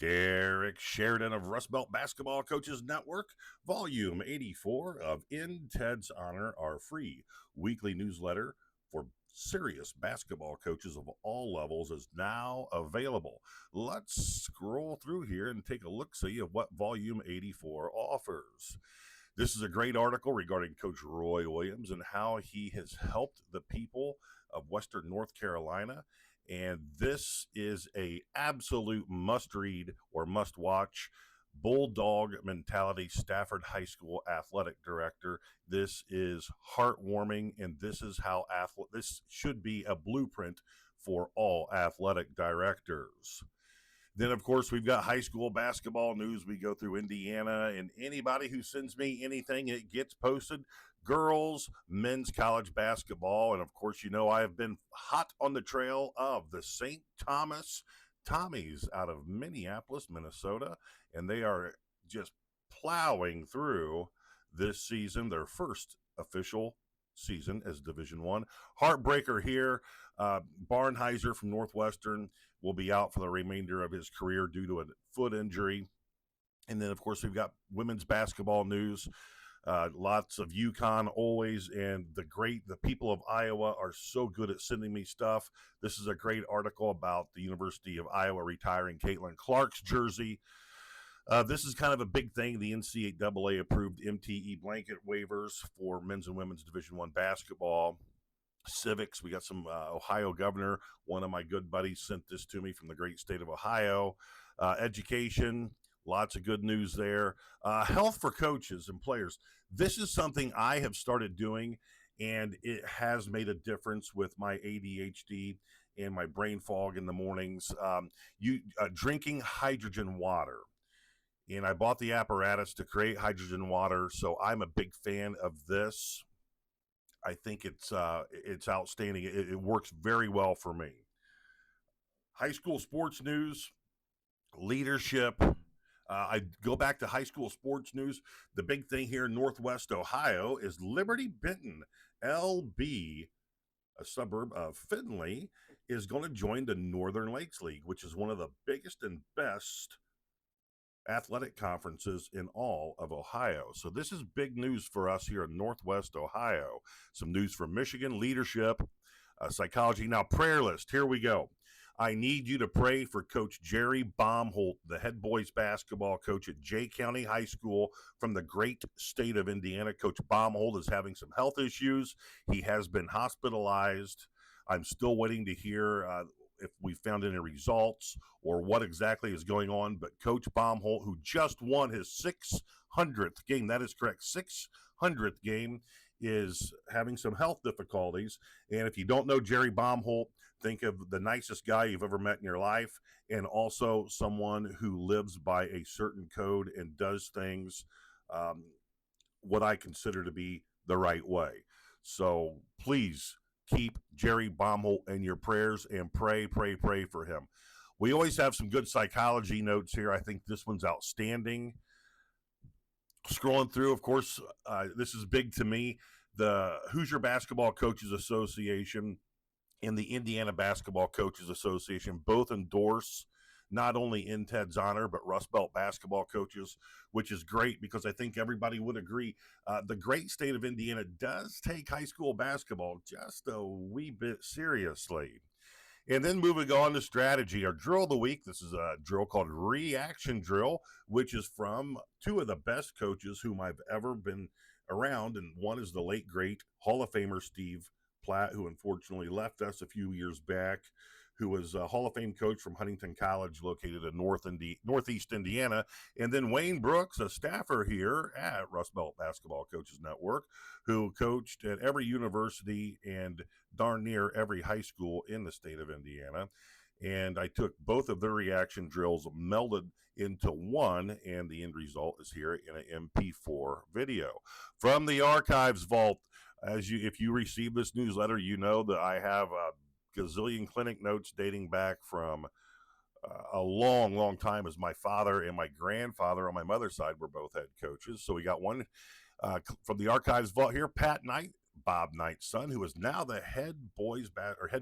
Derek Sheridan of Rust Belt Basketball Coaches Network, Volume 84 of In Ted's Honor, our free weekly newsletter for serious basketball coaches of all levels, is now available. Let's scroll through here and take a look-see of what Volume 84 offers. This is a great article regarding Coach Roy Williams and how he has helped the people of Western North Carolina. And this is a absolute must read or must watch. Bulldog mentality, Stafford High School athletic director. This is heartwarming, and this is how this should be a blueprint for all athletic directors. Then, of course, we've got high school basketball news. We go through Indiana, and anybody who sends me anything, it gets posted. Girls, men's college basketball. And, of course, you know I have been hot on the trail of the St. Thomas Tommies out of Minneapolis, Minnesota. And they are just plowing through this season, their first official season as Division One. Heartbreaker here. Barnheiser from Northwestern will be out for the remainder of his career due to a foot injury. And then, of course, we've got women's basketball news. Lots of UConn always, and the people of Iowa are so good at sending me stuff. This is a great article about the University of Iowa retiring Caitlin Clark's jersey. This is kind of a big thing. The NCAA approved MTE blanket waivers for men's and women's Division I basketball. Civics, we got some Ohio governor. One of my good buddies sent this to me from the great state of Ohio. Education, lots of good news there. Health for coaches and players. This is something I have started doing, and it has made a difference with my ADHD and my brain fog in the mornings. Drinking hydrogen water. And I bought the apparatus to create hydrogen water, so I'm a big fan of this. I think it's outstanding. It works very well for me. High school sports news, leadership. I go back to high school sports news. The big thing here in Northwest Ohio is Liberty Benton, LB, a suburb of Findlay, is going to join the Northern Lakes League, which is one of the biggest and best athletic conferences in all of Ohio. So this is big news for us here in Northwest Ohio. Some news from Michigan, leadership, psychology. Now, prayer list. Here we go. I need you to pray for Coach Jerry Baumholt, the head boys basketball coach at Jay County High School from the great state of Indiana. Coach Baumholt is having some health issues. He has been hospitalized. I'm still waiting to hear if we found any results or what exactly is going on. But Coach Baumholt, who just won his 600th game, that is correct, 600th game, is having some health difficulties. And if you don't know Jerry Baumholt, think of the nicest guy you've ever met in your life, and also someone who lives by a certain code and does things what I consider to be the right way. So please keep Jerry Baumholt in your prayers and pray for him. We always have some good psychology notes here. I think this one's outstanding. Scrolling through, of course, this is big to me. The Hoosier Basketball Coaches Association and the Indiana Basketball Coaches Association both endorse not only In Ted's Honor, but Rust Belt basketball coaches, which is great because I think everybody would agree. The great state of Indiana does take high school basketball just a wee bit seriously. And then moving on to strategy, our drill of the week. This is a drill called Reaction Drill, which is from two of the best coaches whom I've ever been around. And one is the late, great Hall of Famer Steve Platt, who unfortunately left us a few years back, who was a Hall of Fame coach from Huntington College, located in Northeast Indiana. And then Wayne Brooks, a staffer here at Rust Belt Basketball Coaches Network, who coached at every university and darn near every high school in the state of Indiana. And I took both of their reaction drills, melded into one, and the end result is here in an MP4 video. From the Archives Vault, if you receive this newsletter, you know that I have a gazillion clinic notes dating back from a long time, as my father and my grandfather on my mother's side were both head coaches. So we got one from the Archives Vault here. Pat Knight, Bob Knight's son, who is now the head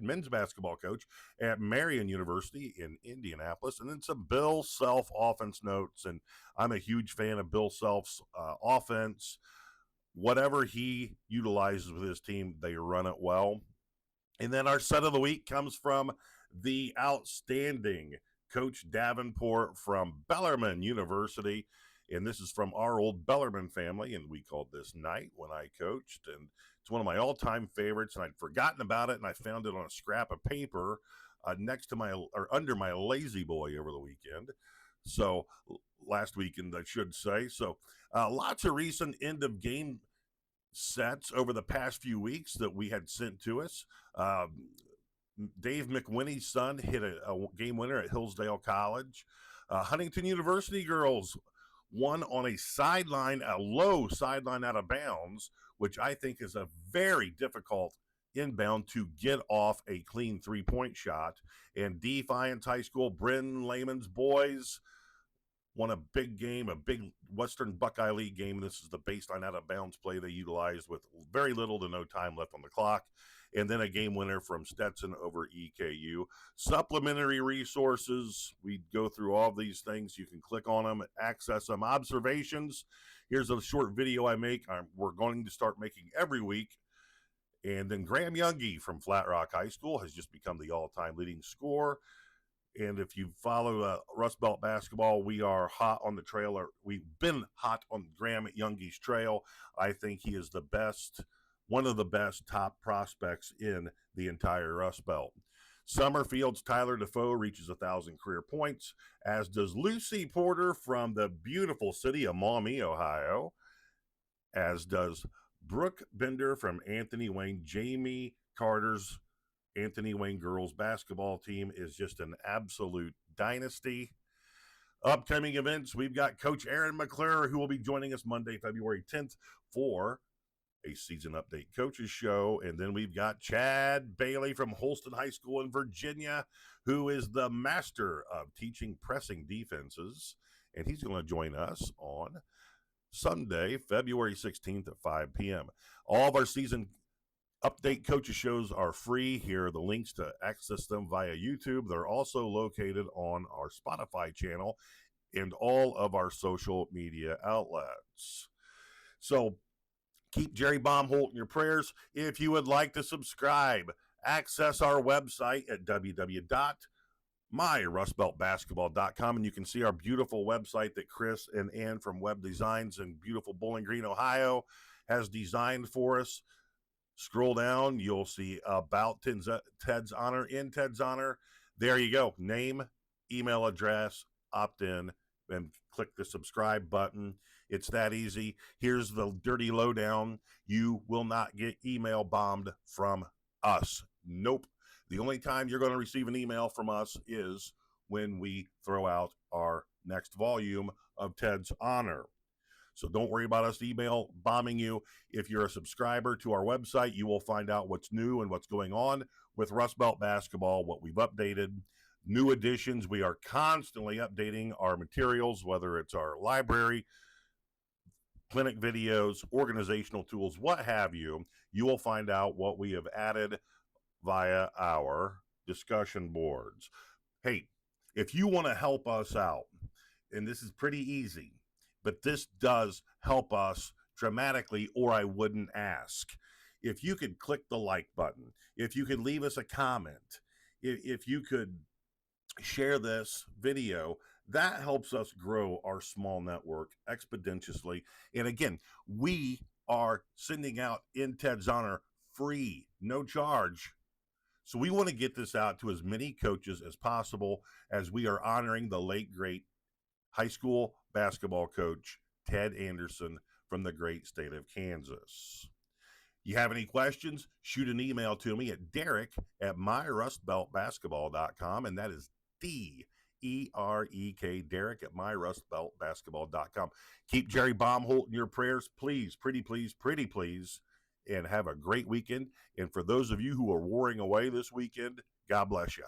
men's basketball coach at Marion University in Indianapolis. And then some Bill Self offense notes. And I'm a huge fan of Bill Self's offense. Whatever he utilizes with his team, they run it well. And then our set of the week comes from the outstanding Coach Davenport from Bellarmine University. And this is from our old Bellarmine family, and we called this Night when I coached. And it's one of my all-time favorites, and I'd forgotten about it, and I found it on a scrap of paper under my lazy boy over the weekend. So last weekend, I should say. So lots of recent end of game sets over the past few weeks that we had sent to us. Dave McWhinney's son hit a game winner at Hillsdale College. Huntington University girls won on a low sideline out of bounds, which I think is a very difficult inbound to get off a clean three-point shot. And Defiance High School, Bryn Lehman's boys won a big game, a big Western Buckeye League game. This is the baseline out of bounds play they utilized with very little to no time left on the clock. And then a game winner from Stetson over EKU. Supplementary resources. We go through all of these things. You can click on them, access them. Observations. Here's a short video I make. We're going to start making every week. And then Graham Youngie from Flat Rock High School has just become the all-time leading scorer. And if you follow Rust Belt basketball, we are hot on the trail. We've been hot on Graham Youngie's trail. I think he is the best, one of the best top prospects in the entire Rust Belt. Summerfield's Tyler Defoe reaches 1,000 career points, as does Lucy Porter from the beautiful city of Maumee, Ohio, as does Brooke Bender from Anthony Wayne. Jamie Carter's Anthony Wayne girls basketball team is just an absolute dynasty. Upcoming events, we've got Coach Aaron McClure, who will be joining us Monday, February 10th for a season update coaches show. And then we've got Chad Bailey from Holston High School in Virginia, who is the master of teaching pressing defenses. And he's going to join us on Sunday, February 16th at 5 p.m. All of our season update coaches shows are free. Here are the links to access them via YouTube. They're also located on our Spotify channel and all of our social media outlets. So keep Jerry Baumholt in your prayers. If you would like to subscribe, access our website at www.myrustbeltbasketball.com, and you can see our beautiful website that Chris and Ann from Web Designs in beautiful Bowling Green, Ohio has designed for us. Scroll down, you'll see about Ted's Honor. In Ted's Honor, there you go. Name, email address, opt in, and click the subscribe button. It's that easy. Here's the dirty lowdown. You will not get email bombed from us. Nope. The only time you're going to receive an email from us is when we throw out our next volume of Ted's Honor. So don't worry about us email bombing you. If you're a subscriber to our website, you will find out what's new and what's going on with Rust Belt basketball, what we've updated, new additions. We are constantly updating our materials, whether it's our library, clinic videos, organizational tools, what have you. You will find out what we have added via our discussion boards. Hey, if you want to help us out, and this is pretty easy, but this does help us dramatically, or I wouldn't ask. If you could click the like button, if you could leave us a comment, if you could share this video, that helps us grow our small network exponentially. And again, we are sending out In Ted's Honor free, no charge. So we want to get this out to as many coaches as possible, as we are honoring the late, great high school basketball coach, Ted Anderson, from the great state of Kansas. You have any questions? Shoot an email to me at Derek@myrustbeltbasketball.com, and that is D-E-R-E-K, Derek@myrustbeltbasketball.com. Keep Jerry Baumholt in your prayers, please, pretty please, and have a great weekend. And for those of you who are warring away this weekend, God bless you.